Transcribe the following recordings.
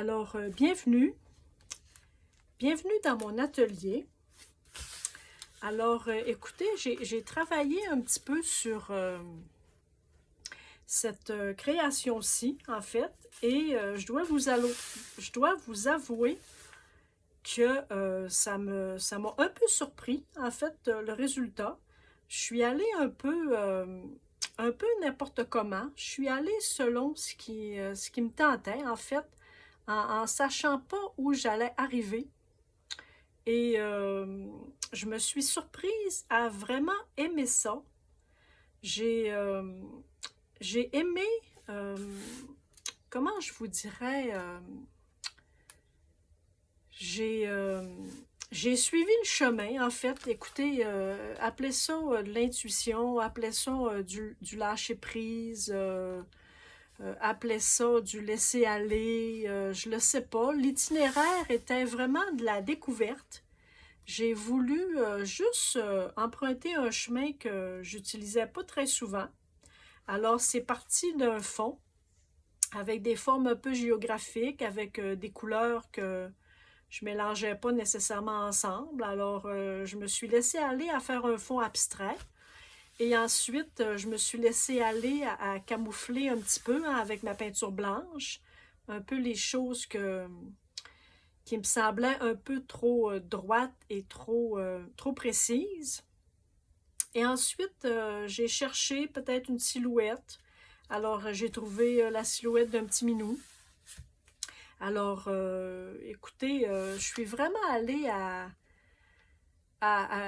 Alors, bienvenue. Bienvenue dans mon atelier. Alors, écoutez, j'ai travaillé un petit peu sur cette création-ci, en fait, et je dois vous avouer que ça m'a un peu surpris, en fait, le résultat. Je suis allée un peu n'importe comment. Je suis allée selon ce qui me tentait, en fait, en sachant pas où j'allais arriver. Et je me suis surprise à vraiment aimer ça. J'ai j'ai aimé, euh, comment je vous dirais, j'ai j'ai suivi le chemin, en fait. Écoutez, appelez ça de l'intuition, appelez ça du lâcher-prise, appelez ça du laisser-aller, je le sais pas. L'itinéraire était vraiment de la découverte. J'ai voulu juste emprunter un chemin que j'utilisais pas très souvent. Alors, c'est parti d'un fond avec des formes un peu géographiques, avec des couleurs que je mélangeais pas nécessairement ensemble. Alors, je me suis laissée aller à faire un fond abstrait. Et ensuite, je me suis laissée aller à camoufler un petit peu hein, avec ma peinture blanche, un peu les choses qui me semblaient un peu trop droites et trop précises. Et ensuite, j'ai cherché peut-être une silhouette. Alors, j'ai trouvé la silhouette d'un petit minou. Alors, écoutez, je suis vraiment allée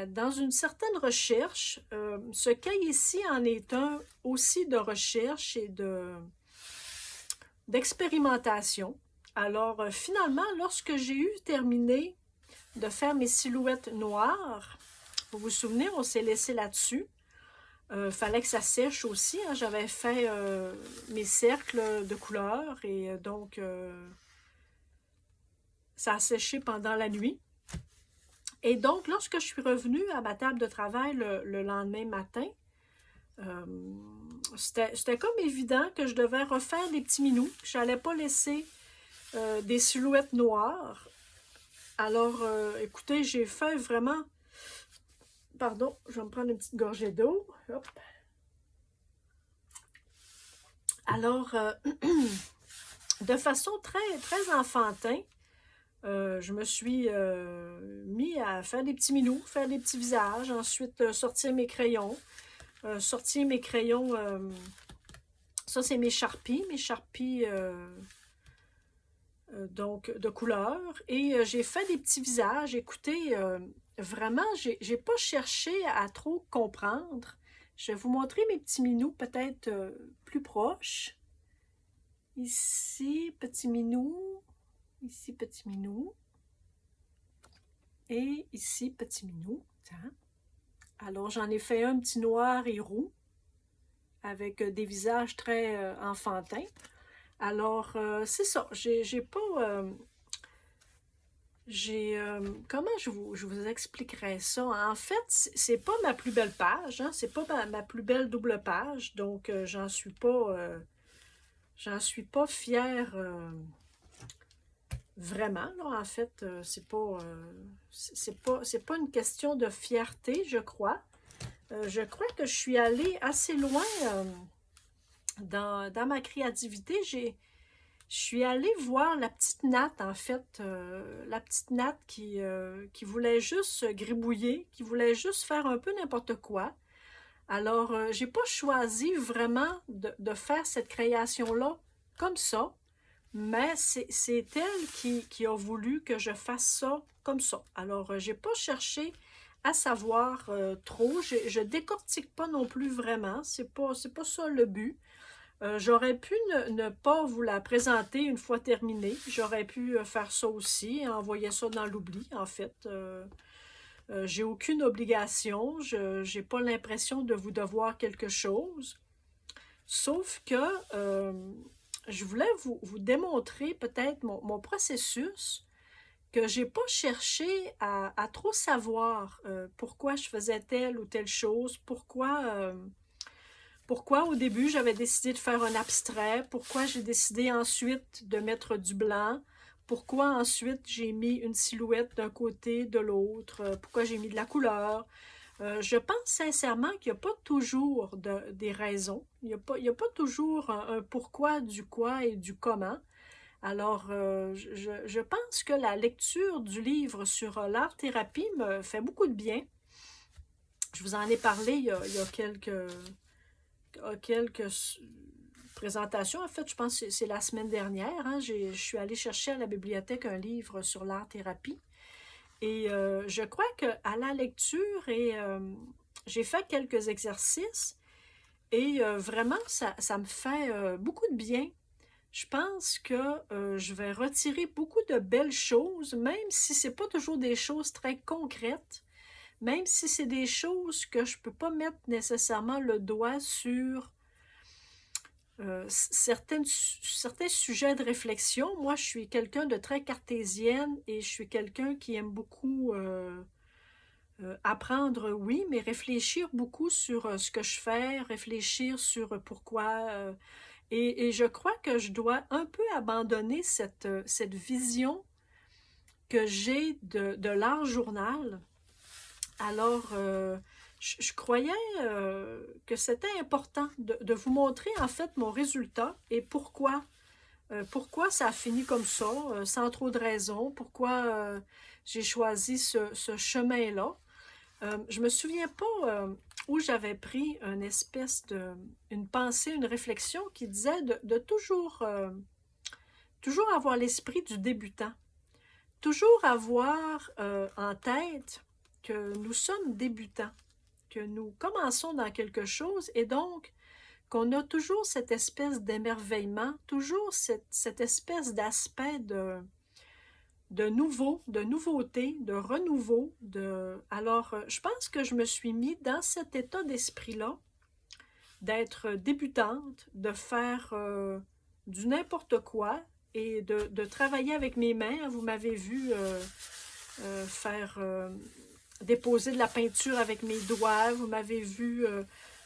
dans une certaine recherche. Ce cahier-ci en est un aussi de recherche et d'expérimentation. Alors, finalement, lorsque j'ai eu terminé de faire mes silhouettes noires, vous vous souvenez, on s'est laissé là-dessus. Fallait que ça sèche aussi. Hein. J'avais fait mes cercles de couleurs et donc ça a séché pendant la nuit. Et donc, lorsque je suis revenue à ma table de travail le lendemain matin, c'était comme évident que je devais refaire des petits minous. Je n'allais pas laisser des silhouettes noires. Alors, écoutez, j'ai fait vraiment... Pardon, je vais me prendre une petite gorgée d'eau. Hop. Alors, de façon très enfantin, je me suis mis à faire des petits minous, faire des petits visages, ensuite sortir mes crayons. Ça c'est mes Sharpies donc de couleur. Et j'ai fait des petits visages. Écoutez, vraiment, j'ai pas cherché à trop comprendre. Je vais vous montrer mes petits minous peut-être plus proches. Ici, petit minou. Ici, petit minou. Et ici, petit minou. Tiens. Alors, j'en ai fait un petit noir et roux avec des visages très enfantins. Alors, c'est ça. J'ai pas... comment je vous expliquerais ça? En fait, c'est pas ma plus belle page. Hein? C'est pas ma plus belle double page. Donc, j'en suis pas fière... vraiment, là, en fait, c'est pas une question de fierté, je crois. Je crois que je suis allée assez loin dans ma créativité. Je suis allée voir la petite Nat, en fait, la petite Nat qui voulait juste gribouiller, qui voulait juste faire un peu n'importe quoi. Alors, j'ai pas choisi vraiment de faire cette création-là comme ça. Mais c'est elle qui a voulu que je fasse ça comme ça. Alors, j'ai pas cherché à savoir trop. Je décortique pas non plus vraiment. C'est pas ça le but. J'aurais pu ne pas vous la présenter une fois terminée. J'aurais pu faire ça aussi et envoyer ça dans l'oubli, en fait. J'ai aucune obligation. Je n'ai pas l'impression de vous devoir quelque chose. Sauf que... je voulais vous démontrer peut-être mon processus, que j'ai pas cherché à trop savoir pourquoi je faisais telle ou telle chose, pourquoi au début j'avais décidé de faire un abstrait, pourquoi j'ai décidé ensuite de mettre du blanc, pourquoi ensuite j'ai mis une silhouette d'un côté, de l'autre, pourquoi j'ai mis de la couleur. Je pense sincèrement qu'il n'y a pas toujours des raisons. Il y a pas toujours un pourquoi, du quoi et du comment. Alors, je pense que la lecture du livre sur l'art-thérapie me fait beaucoup de bien. Je vous en ai parlé il y a quelques présentations. En fait, je pense que c'est la semaine dernière. Hein, je suis allée chercher à la bibliothèque un livre sur l'art-thérapie. Et je crois qu'à la lecture, j'ai fait quelques exercices et vraiment, ça me fait beaucoup de bien. Je pense que je vais retirer beaucoup de belles choses, même si ce n'est pas toujours des choses très concrètes, même si c'est des choses que je ne peux pas mettre nécessairement le doigt sur certains sujets de réflexion. Moi, je suis quelqu'un de très cartésienne et je suis quelqu'un qui aime beaucoup apprendre, oui, mais réfléchir beaucoup sur ce que je fais, réfléchir sur pourquoi. Et je crois que je dois un peu abandonner cette vision que j'ai de l'art journal. Alors, je croyais que c'était important de vous montrer en fait mon résultat et pourquoi ça a fini comme ça, sans trop de raison, pourquoi j'ai choisi ce chemin-là. Je me souviens pas où j'avais pris une pensée, une réflexion qui disait de toujours avoir l'esprit du débutant, toujours avoir en tête que nous sommes débutants, que nous commençons dans quelque chose et donc qu'on a toujours cette espèce d'émerveillement, toujours cette espèce d'aspect de nouveau, de nouveauté, de renouveau. Alors, je pense que je me suis mis dans cet état d'esprit-là, d'être débutante, de faire du n'importe quoi et de travailler avec mes mains. Vous m'avez vu faire déposer de la peinture avec mes doigts. Vous m'avez vu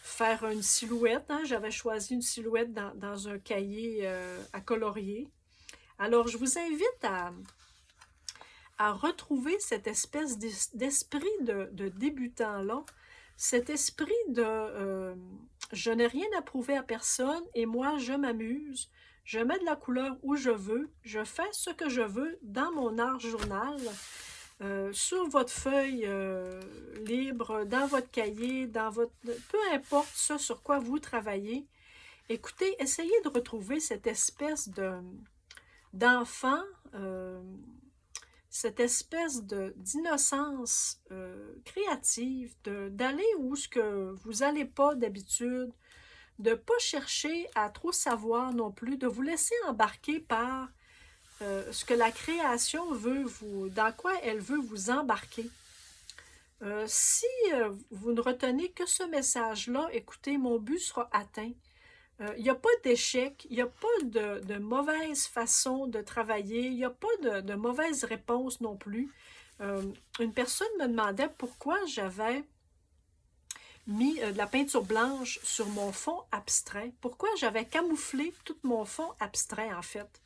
faire une silhouette. Hein? J'avais choisi une silhouette dans un cahier à colorier. Alors, je vous invite à retrouver cette espèce d'esprit de débutant-là, cet esprit de je n'ai rien à prouver à personne et moi je m'amuse, je mets de la couleur où je veux, je fais ce que je veux dans mon art journal, sur votre feuille libre, dans votre cahier, peu importe ce sur quoi vous travaillez. Écoutez, essayez de retrouver cette espèce d'enfant, cette espèce d'innocence créative, d'aller où ce que vous n'allez pas d'habitude, de ne pas chercher à trop savoir non plus, de vous laisser embarquer par ce que la création dans quoi elle veut vous embarquer. Si vous ne retenez que ce message-là, écoutez, mon but sera atteint. Il n'y a pas d'échec, il n'y a pas de mauvaise façon de travailler, il n'y a pas de mauvaise réponse non plus. Une personne me demandait pourquoi j'avais mis de la peinture blanche sur mon fond abstrait, pourquoi j'avais camouflé tout mon fond abstrait en fait.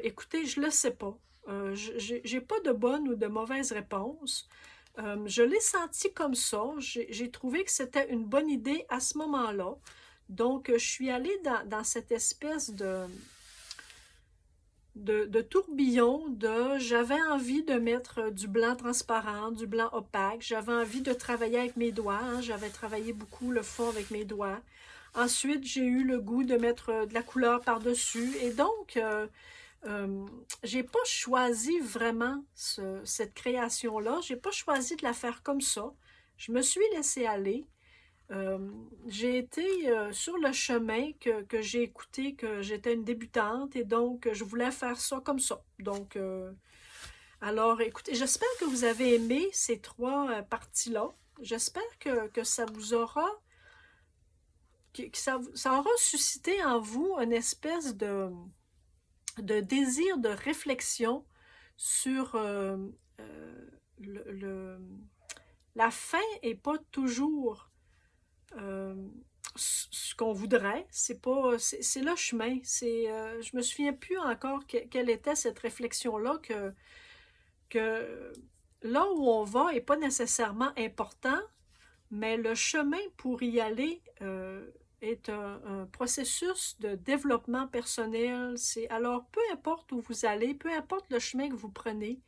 Écoutez, je ne le sais pas. Je n'ai pas de bonne ou de mauvaise réponse. Je l'ai senti comme ça. J'ai trouvé que c'était une bonne idée à ce moment-là. Donc, je suis allée dans cette espèce de tourbillon j'avais envie de mettre du blanc transparent, du blanc opaque. J'avais envie de travailler avec mes doigts. Hein. J'avais travaillé beaucoup le fond avec mes doigts. Ensuite, j'ai eu le goût de mettre de la couleur par-dessus. Et donc, j'ai pas choisi vraiment cette création-là. J'ai pas choisi de la faire comme ça. Je me suis laissée aller. J'ai été sur le chemin que j'ai écouté, que j'étais une débutante et donc je voulais faire ça comme ça. Donc, alors écoutez, j'espère que vous avez aimé ces trois parties-là. J'espère que ça vous aura, que ça aura suscité en vous une espèce de désir de réflexion sur la fin n'est pas toujours ce qu'on voudrait, c'est pas, c'est le chemin. Je me souviens plus encore quelle était cette réflexion-là que là où on va est pas nécessairement important, mais le chemin pour y aller est un processus de développement personnel. Alors, peu importe où vous allez, peu importe le chemin que vous prenez,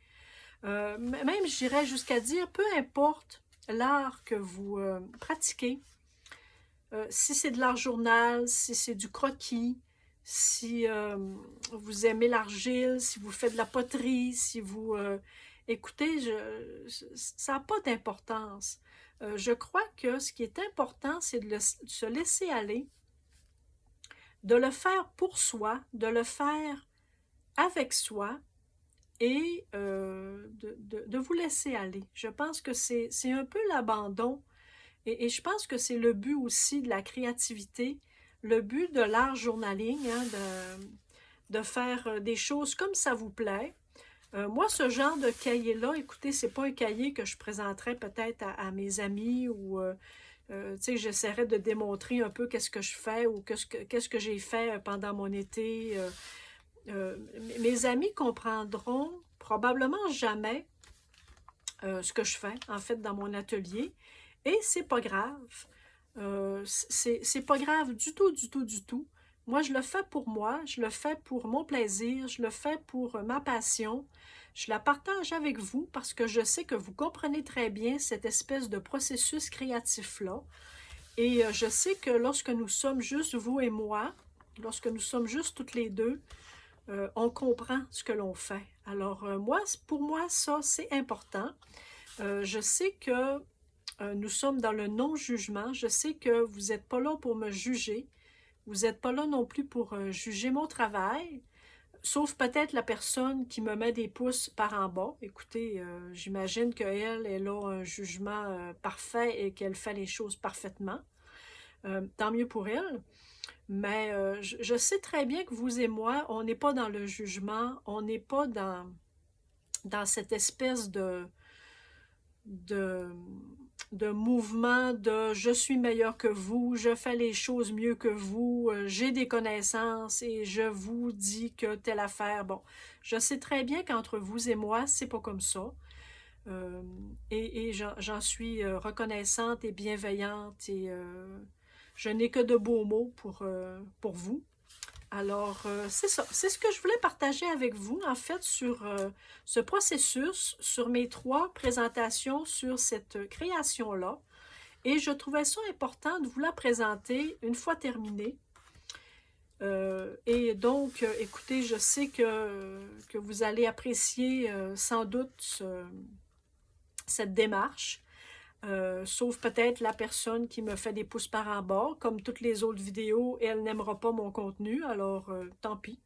même j'irais jusqu'à dire, peu importe l'art que vous pratiquez, si c'est de l'art journal, si c'est du croquis, si vous aimez l'argile, si vous faites de la poterie, si vous... écoutez, ça n'a pas d'importance. Je crois que ce qui est important, c'est de se laisser aller, de le faire pour soi, de le faire avec soi et de vous laisser aller. Je pense que c'est un peu l'abandon et je pense que c'est le but aussi de la créativité, le but de l'art journaling, hein, de faire des choses comme ça vous plaît. Moi, ce genre de cahier-là, écoutez, c'est pas un cahier que je présenterais peut-être à mes amis ou, tu sais, j'essaierais de démontrer un peu qu'est-ce que je fais ou qu'est-ce que j'ai fait pendant mon été. Mes amis comprendront probablement jamais ce que je fais, en fait, dans mon atelier. Et c'est pas grave. C'est pas grave du tout, du tout, du tout. Moi, je le fais pour moi, je le fais pour mon plaisir, je le fais pour ma passion. Je la partage avec vous parce que je sais que vous comprenez très bien cette espèce de processus créatif-là. Et je sais que lorsque nous sommes juste vous et moi, lorsque nous sommes juste toutes les deux, on comprend ce que l'on fait. Alors, pour moi, ça, c'est important. Je sais que nous sommes dans le non-jugement. Je sais que vous n'êtes pas là pour me juger. Vous n'êtes pas là non plus pour juger mon travail, sauf peut-être la personne qui me met des pouces par en bas. Écoutez, j'imagine qu'elle a un jugement parfait et qu'elle fait les choses parfaitement. Tant mieux pour elle. Mais je sais très bien que vous et moi, on n'est pas dans le jugement, on n'est pas dans cette espèce de, de mouvement de je suis meilleur que vous, je fais les choses mieux que vous, j'ai des connaissances et je vous dis que telle affaire. Bon, je sais très bien qu'entre vous et moi, c'est pas comme ça. Et j'en suis reconnaissante et bienveillante et je n'ai que de beaux mots pour vous. Alors, c'est ça. C'est ce que je voulais partager avec vous, en fait, sur ce processus, sur mes 3 présentations sur cette création-là. Et je trouvais ça important de vous la présenter une fois terminée. Et donc, écoutez, je sais que vous allez apprécier sans doute cette démarche. Sauf peut-être la personne qui me fait des pouces par en bas. Comme toutes les autres vidéos, elle n'aimera pas mon contenu, alors tant pis.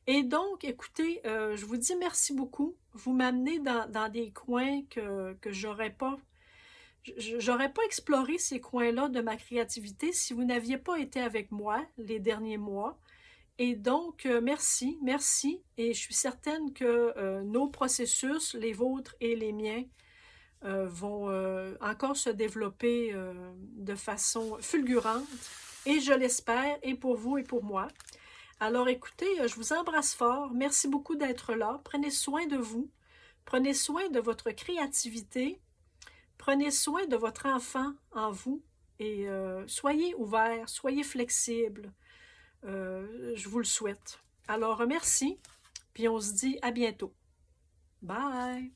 Et donc, écoutez, je vous dis merci beaucoup. Vous m'amenez dans des coins que j'aurais pas exploré ces coins-là de ma créativité si vous n'aviez pas été avec moi les derniers mois. Et donc, merci, merci. Et je suis certaine que nos processus, les vôtres et les miens, vont encore se développer de façon fulgurante, et je l'espère, et pour vous et pour moi. Alors écoutez, je vous embrasse fort, merci beaucoup d'être là, prenez soin de vous, prenez soin de votre créativité, prenez soin de votre enfant en vous, et soyez ouverts, soyez flexibles, je vous le souhaite. Alors merci, puis on se dit à bientôt. Bye!